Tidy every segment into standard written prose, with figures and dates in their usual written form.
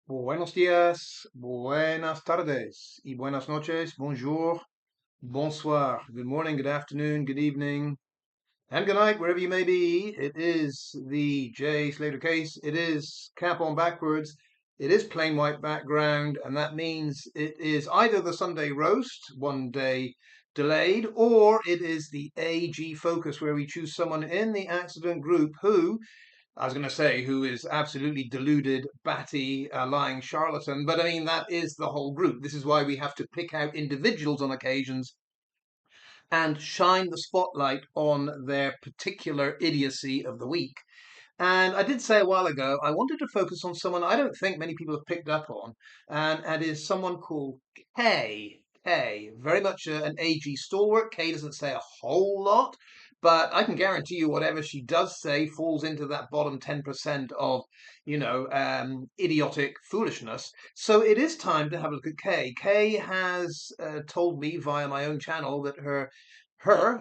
Buenos días, buenas tardes, y buenas noches, bonjour, bonsoir, good morning, good afternoon, good evening, and good night, wherever you may be. It is the J. Slater case. It is cap on backwards. It is plain white background, and that means it is either the Sunday roast, one day delayed, or it is the AG focus, where we choose someone in the accident group who I was going to say who is absolutely deluded, batty, lying charlatan, but I mean, that is the whole group. This is why we have to pick out individuals on occasions and shine the spotlight on their particular idiocy of the week. And I did say a while ago, I wanted to focus on someone I don't think many people have picked up on, and is someone called Kay. Kay, very much an AG stalwart. Kay doesn't say a whole lot, but I can guarantee you whatever she does say falls into that bottom 10% of, idiotic foolishness. So it is time to have a look at Kay. Kay has told me via my own channel that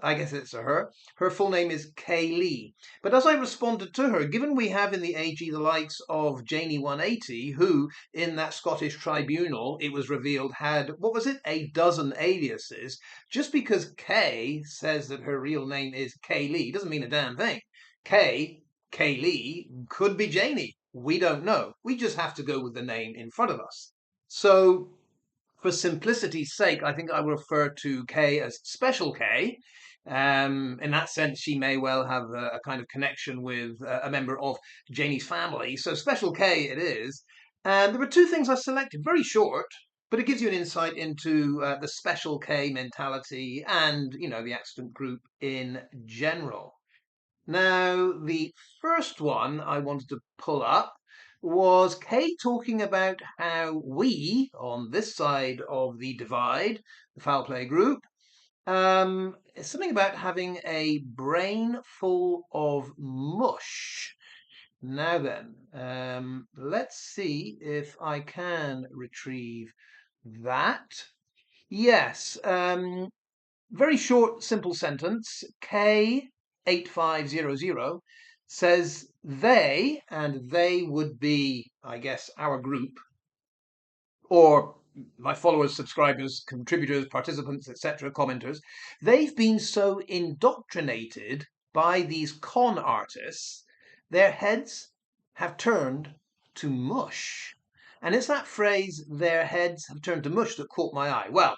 I guess it's a her full name is Kayleigh. But as I responded to her, given we have in the AG the likes of Janie 180, who in that Scottish tribunal, it was revealed, had, what was it, a dozen aliases, just because Kay says that her real name is Kayleigh doesn't mean a damn thing. Kayleigh could be Janie. We don't know. We just have to go with the name in front of us. So for simplicity's sake, I think I will refer to Kay as Special K. In that sense, she may well have a kind of connection with a member of Janie's family. So Special K it is. And there were two things I selected, very short, but it gives you an insight into the Special K mentality and, the accident group in general. Now, the first one I wanted to pull up was Kay talking about how we, on this side of the divide, the foul play group, it's something about having a brain full of mush. Now then, let's see if I can retrieve that. Yes, very short, simple sentence. K8500 says they, and they would be, I guess, our group, or my followers, subscribers, contributors, participants, etc., commenters. They've been so indoctrinated by these con artists, their heads have turned to mush. And it's that phrase, their heads have turned to mush, that caught my eye. Well,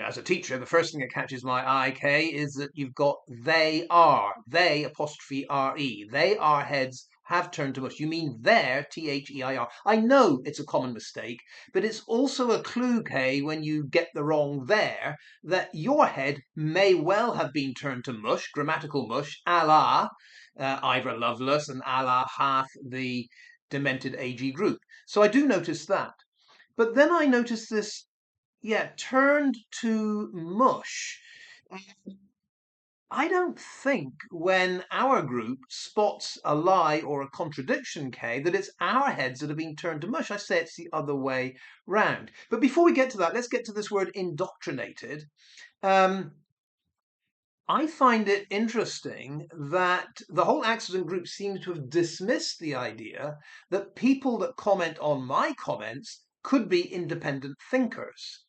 as a teacher, the first thing that catches my eye, Kay, is that you've got they apostrophe R-E. They are heads have turned to mush. You mean their, T-H-E-I-R. I know it's a common mistake, but it's also a clue, Kay, when you get the wrong there, that your head may well have been turned to mush, grammatical mush, a la Ivor Lovelace and a la half the demented AG group. So I do notice that. But then I notice this, yeah, turned to mush. I don't think when our group spots a lie or a contradiction, Kay, that it's our heads that have been turned to mush. I say it's the other way round. But before we get to that, let's get to this word indoctrinated. Um, I find it interesting that the whole accident group seems to have dismissed the idea that people that comment on my comments could be independent thinkers.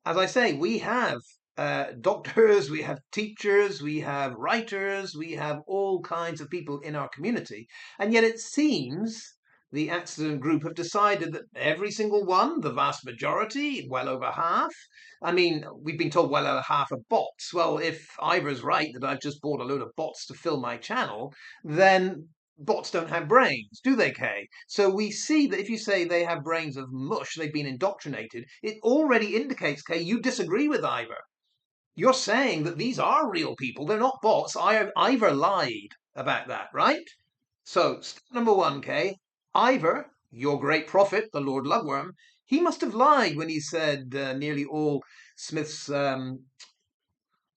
As I say, we have doctors, we have teachers, we have writers, we have all kinds of people in our community. And yet it seems the accident group have decided that every single one, the vast majority, well over half, I mean, we've been told well over half are bots. Well, if Ivor's right that I've just bought a load of bots to fill my channel, then bots don't have brains, do they, Kay? So we see that if you say they have brains of mush, they've been indoctrinated, it already indicates, Kay, you disagree with Ivor. You're saying that these are real people, they're not bots. Ivor lied about that, right? So, step number one, Kay, Ivor, your great prophet, the Lord Lugworm, he must have lied when he said nearly all Smith's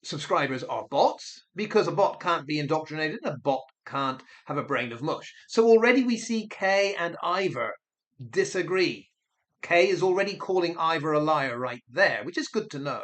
subscribers are bots, because a bot can't be indoctrinated and a bot can't have a brain of mush. So already we see Kay and Ivor disagree. Kay is already calling Ivor a liar right there, which is good to know.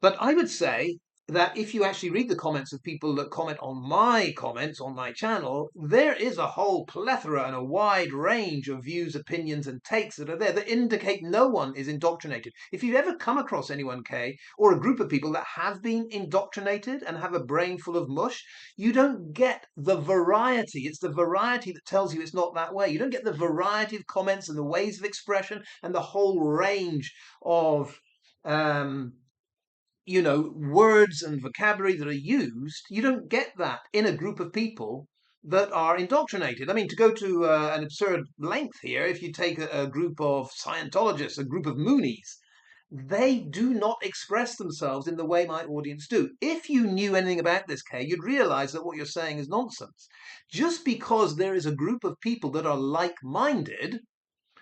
But I would say that if you actually read the comments of people that comment on my comments on my channel, there is a whole plethora and a wide range of views, opinions, and takes that are there that indicate no one is indoctrinated. If you've ever come across anyone, Kay, or a group of people that have been indoctrinated and have a brain full of mush, you don't get the variety. It's the variety that tells you it's not that way. You don't get the variety of comments and the ways of expression and the whole range of words and vocabulary that are used. You don't get that in a group of people that are indoctrinated. I mean, to go to an absurd length here, if you take a group of Scientologists, a group of Moonies, they do not express themselves in the way my audience do. If you knew anything about this, Kay, you'd realize that what you're saying is nonsense. Just because there is a group of people that are like-minded,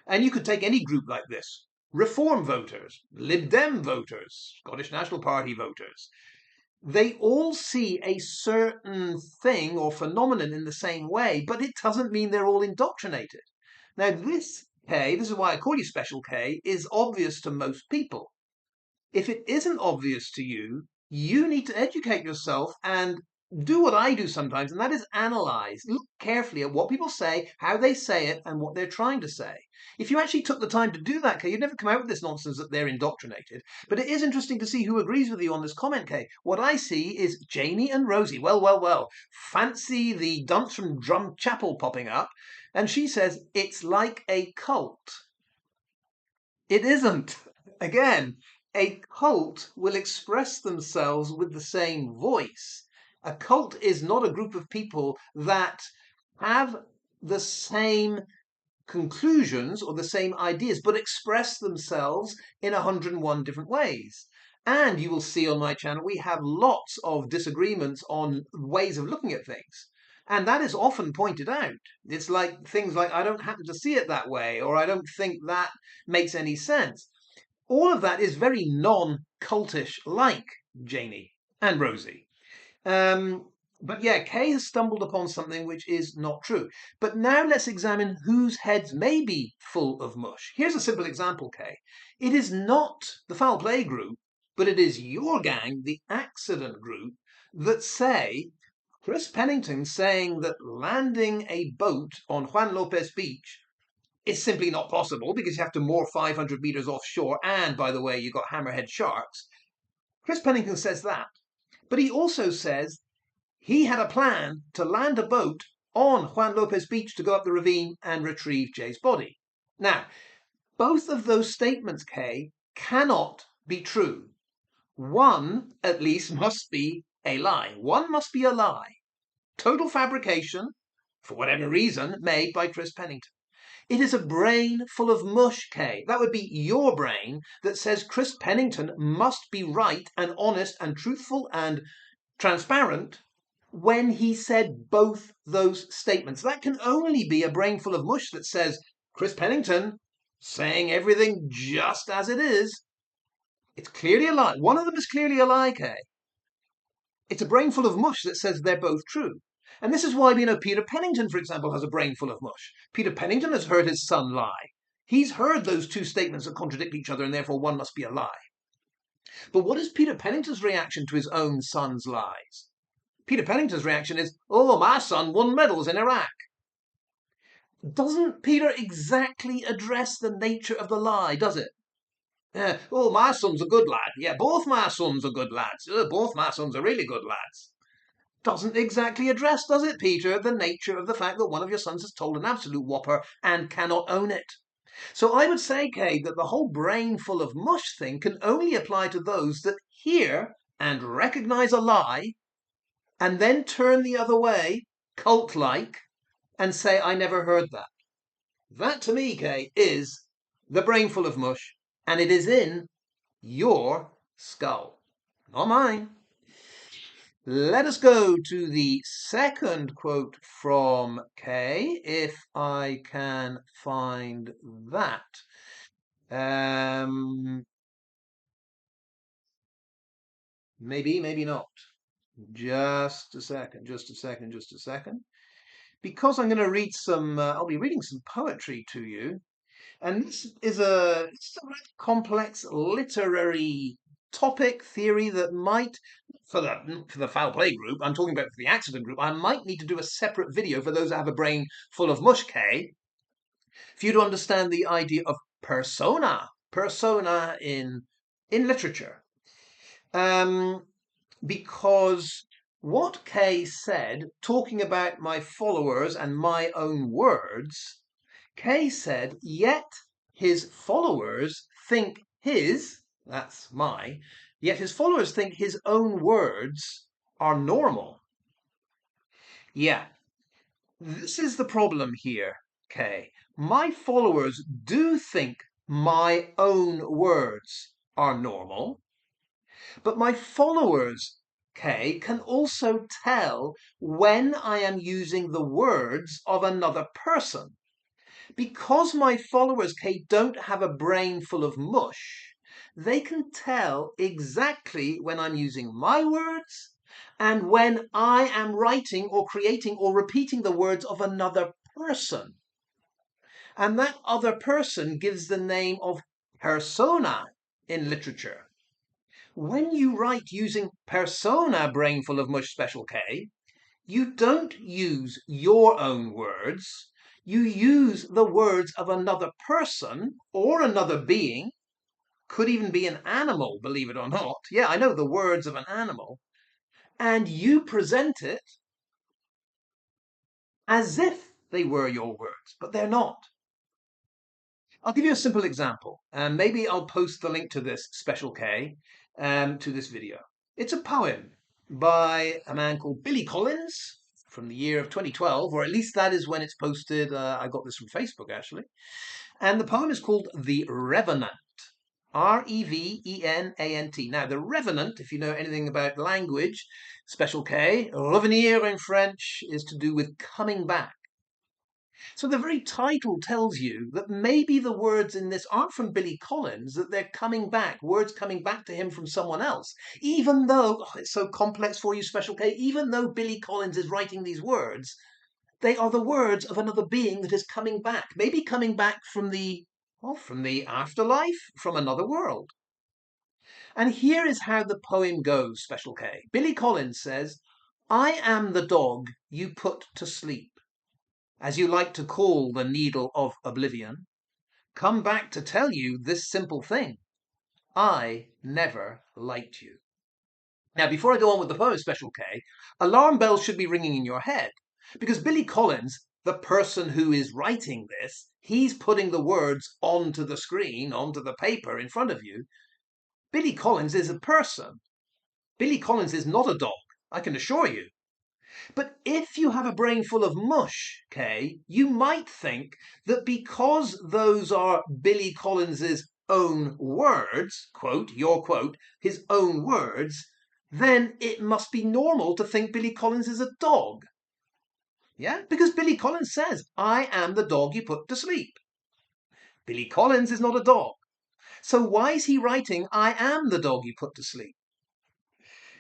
and you could take any group like this, Reform voters, Lib Dem voters, Scottish National Party voters, they all see a certain thing or phenomenon in the same way, but it doesn't mean they're all indoctrinated. Now, this K, this is why I call you Special K, is obvious to most people. If it isn't obvious to you, you need to educate yourself and do what I do sometimes, and that is analyze. Look carefully at what people say, how they say it, and what they're trying to say. If you actually took the time to do that, Kay, you'd never come out with this nonsense that they're indoctrinated. But it is interesting to see who agrees with you on this comment, Kay. What I see is Janie and Rosie. Well, well, well. Fancy the dunce from Drum Chapel popping up. And she says, it's like a cult. It isn't. Again, a cult will express themselves with the same voice. A cult is not a group of people that have the same conclusions or the same ideas, but express themselves in 101 different ways. And you will see on my channel, we have lots of disagreements on ways of looking at things. And that is often pointed out. It's like things like, I don't happen to see it that way, or I don't think that makes any sense. All of that is very non-cultish like Janie and Rosie. But yeah, Kay has stumbled upon something which is not true. But now let's examine whose heads may be full of mush. Here's a simple example, Kay. It is not the foul play group, but it is your gang, the accident group, that say Chris Pennington saying that landing a boat on Juan Lopez Beach is simply not possible because you have to moor 500 meters offshore, and by the way, you've got hammerhead sharks. Chris Pennington says that. But he also says he had a plan to land a boat on Juan Lopez Beach to go up the ravine and retrieve Jay's body. Now, both of those statements, Kay, cannot be true. One, at least, must be a lie. One must be a lie. Total fabrication, for whatever reason, made by Chris Pennington. It is a brain full of mush, Kay. That would be your brain that says Chris Pennington must be right and honest and truthful and transparent when he said both those statements. That can only be a brain full of mush that says Chris Pennington saying everything just as it is. It's clearly a lie. One of them is clearly a lie, Kay. It's a brain full of mush that says they're both true. And this is why, Peter Pennington, for example, has a brain full of mush. Peter Pennington has heard his son lie. He's heard those two statements that contradict each other, and therefore one must be a lie. But what is Peter Pennington's reaction to his own son's lies? Peter Pennington's reaction is, oh, my son won medals in Iraq. Doesn't Peter exactly address the nature of the lie, does it? Oh, my son's a good lad. Yeah, both my sons are good lads. Both my sons are really good lads. Doesn't exactly address, does it, Peter, the nature of the fact that one of your sons has told an absolute whopper and cannot own it? So I would say, Kay, that the whole brain full of mush thing can only apply to those that hear and recognize a lie and then turn the other way, cult-like, and say, I never heard that. That, to me, Kay, is the brain full of mush, and it is in your skull, not mine. Let us go to the second quote from Kay, if I can find that. Maybe, maybe not. Just a second. Because I'm going to read some, I'll be reading some poetry to you. And this is it's a complex literary topic, theory that might for the foul play group, I'm talking about for the accident group, I might need to do a separate video for those that have a brain full of mush, Kay, for you to understand the idea of persona in literature. Because what Kay said, talking about my followers and my own words, Kay said, yet his followers think yet his followers think his own words are normal. Yeah, this is the problem here, Kay. My followers do think my own words are normal, but my followers, Kay, can also tell when I am using the words of another person. Because my followers, Kay, don't have a brain full of mush, they can tell exactly when I'm using my words and when I am writing or creating or repeating the words of another person. And that other person gives the name of persona in literature. When you write using persona brainful of mush special K, you don't use your own words. You use the words of another person or another being. Could even be an animal, believe it or not. Yeah, I know the words of an animal. And you present it as if they were your words, but they're not. I'll give you a simple example, and maybe I'll post the link to this special K to this video. It's a poem by a man called Billy Collins from the year of 2012, or at least that is when it's posted. I got this from Facebook, actually. And the poem is called The Revenant. Revenant. Now, the Revenant, if you know anything about language, special K, revenir in French, is to do with coming back. So the very title tells you that maybe the words in this aren't from Billy Collins, that they're coming back, words coming back to him from someone else. Even though, it's so complex for you, Special K, even though Billy Collins is writing these words, they are the words of another being that is coming back. Maybe coming back from the afterlife, from another world. And here is how the poem goes, Special K. Billy Collins says, I am the dog you put to sleep, as you like to call the needle of oblivion, come back to tell you this simple thing. I never liked you. Now, before I go on with the poem, Special K, alarm bells should be ringing in your head, because Billy Collins, the person who is writing this, he's putting the words onto the screen, onto the paper in front of you. Billy Collins is a person. Billy Collins is not a dog, I can assure you. But if you have a brain full of mush, Kay, you might think that because those are Billy Collins's own words, quote, your quote, his own words, then it must be normal to think Billy Collins is a dog. Yeah? Because Billy Collins says, I am the dog you put to sleep. Billy Collins is not a dog. So why is he writing, I am the dog you put to sleep?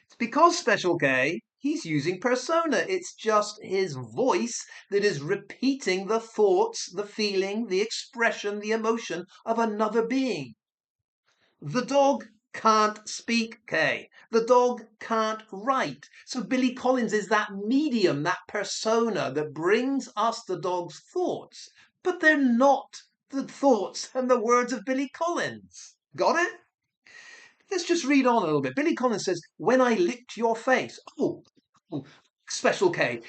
It's because, Special K, he's using persona. It's just his voice that is repeating the thoughts, the feeling, the expression, the emotion of another being. The dog can't speak, Kay. The dog can't write. So Billy Collins is that medium, that persona that brings us the dog's thoughts. But they're not the thoughts and the words of Billy Collins. Got it? Let's just read on a little bit. Billy Collins says, when I licked your face. Oh, Special K.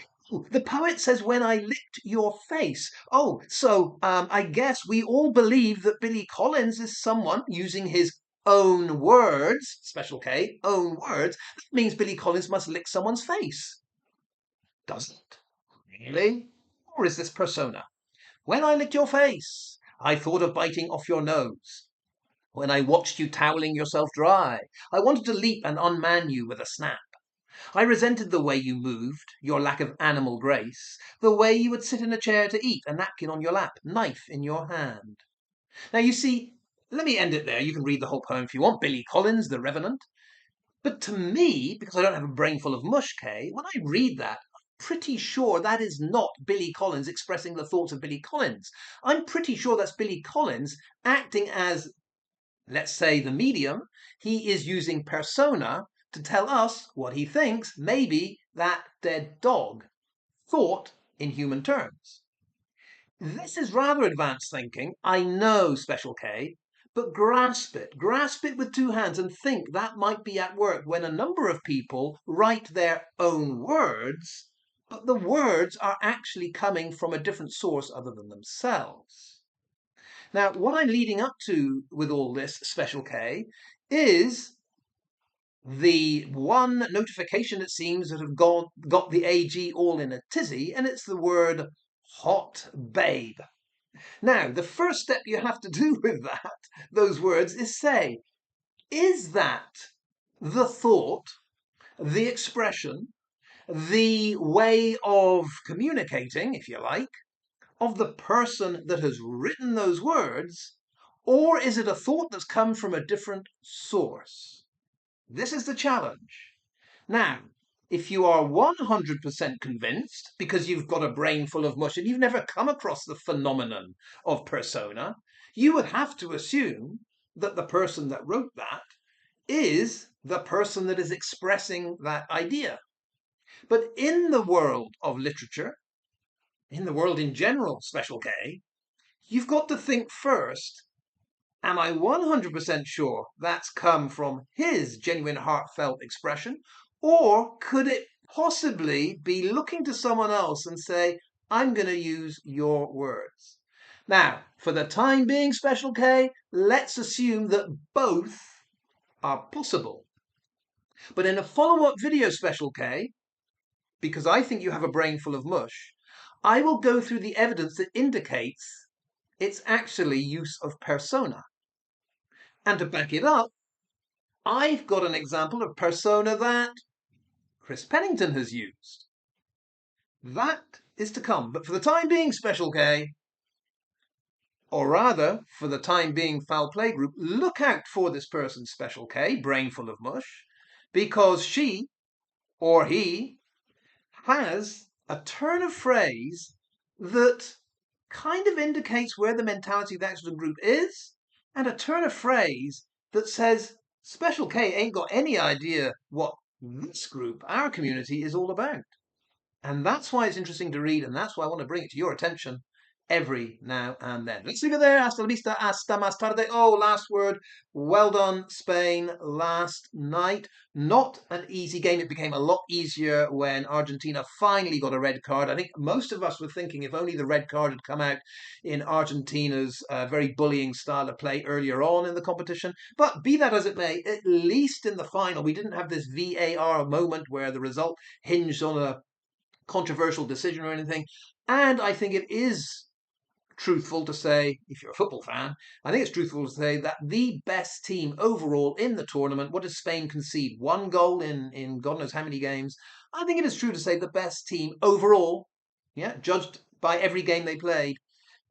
The poet says, when I licked your face. Oh, so I guess we all believe that Billy Collins is someone using his own words, Special K, own words. That means Billy Collins must lick someone's face. Does it? Really? Or is this persona? When I licked your face, I thought of biting off your nose. When I watched you toweling yourself dry, I wanted to leap and unman you with a snap. I resented the way you moved, your lack of animal grace, the way you would sit in a chair to eat, a napkin on your lap, knife in your hand. Now, you see, let me end it there. You can read the whole poem if you want. Billy Collins, The Revenant. But to me, because I don't have a brain full of mush, Kay, when I read that, I'm pretty sure that is not Billy Collins expressing the thoughts of Billy Collins. I'm pretty sure that's Billy Collins acting as, let's say, the medium. He is using persona to tell us what he thinks maybe that dead dog thought in human terms. This is rather advanced thinking, I know, Special K, but grasp it. Grasp it with two hands and think that might be at work when a number of people write their own words, but the words are actually coming from a different source other than themselves. Now, what I'm leading up to with all this, Special K, is the one notification, it seems, that have got the AG all in a tizzy, and it's the word hot babe. Now, the first step you have to do with those words, is say, is that the thought, the expression, the way of communicating, if you like, of the person that has written those words, or is it a thought that's come from a different source? This is the challenge. Now, if you are 100% convinced, because you've got a brain full of mush and you've never come across the phenomenon of persona, you would have to assume that the person that wrote that is the person that is expressing that idea. But in the world of literature, in the world in general, Special K, you've got to think first, am I 100% sure that's come from his genuine heartfelt expression? Or could it possibly be looking to someone else and say, I'm going to use your words? Now, for the time being, Special K, let's assume that both are possible. But in a follow-up video, Special K, because I think you have a brain full of mush, I will go through the evidence that indicates it's actually use of persona. And to back it up, I've got an example of persona that Chris Pennington has used. That is to come. But for the time being, Special K, or rather, for the time being, Foul Play Group, look out for this person, Special K, brain full of mush, because she or he has a turn of phrase that kind of indicates where the mentality of the actual group is, and a turn of phrase that says Special K ain't got any idea what this group, our community, is all about. And that's why it's interesting to read, and that's why I want to bring it to your attention every now and then. Let's leave it there. Hasta la vista, hasta más tarde. Oh, last word. Well done, Spain, last night. Not an easy game. It became a lot easier when Argentina finally got a red card. I think most of us were thinking if only the red card had come out in Argentina's very bullying style of play earlier on in the competition. But be that as it may, at least in the final, we didn't have this VAR moment where the result hinged on a controversial decision or anything. And I think it is truthful to say, if you're a football fan, I think it's truthful to say that the best team overall in the tournament, what does Spain concede? One goal in God knows how many games. I think it is true to say the best team overall, yeah, judged by every game they played,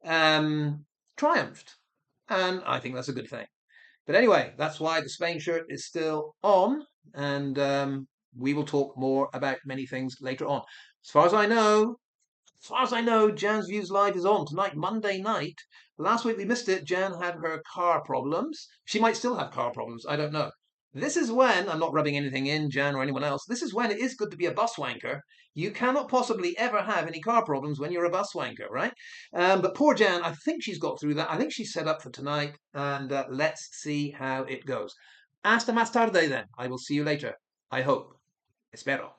triumphed. And I think that's a good thing. But anyway, that's why the Spain shirt is still on, and we will talk more about many things later on. As far as I know, Jan's Views Live is on tonight, Monday night. Last week we missed it. Jan had her car problems. She might still have car problems. I don't know. This is when, I'm not rubbing anything in, Jan or anyone else, this is when it is good to be a bus wanker. You cannot possibly ever have any car problems when you're a bus wanker, right? But poor Jan, I think she's got through that. I think she's set up for tonight, and let's see how it goes. Hasta más tarde then. I will see you later. I hope. Espero.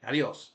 Adios.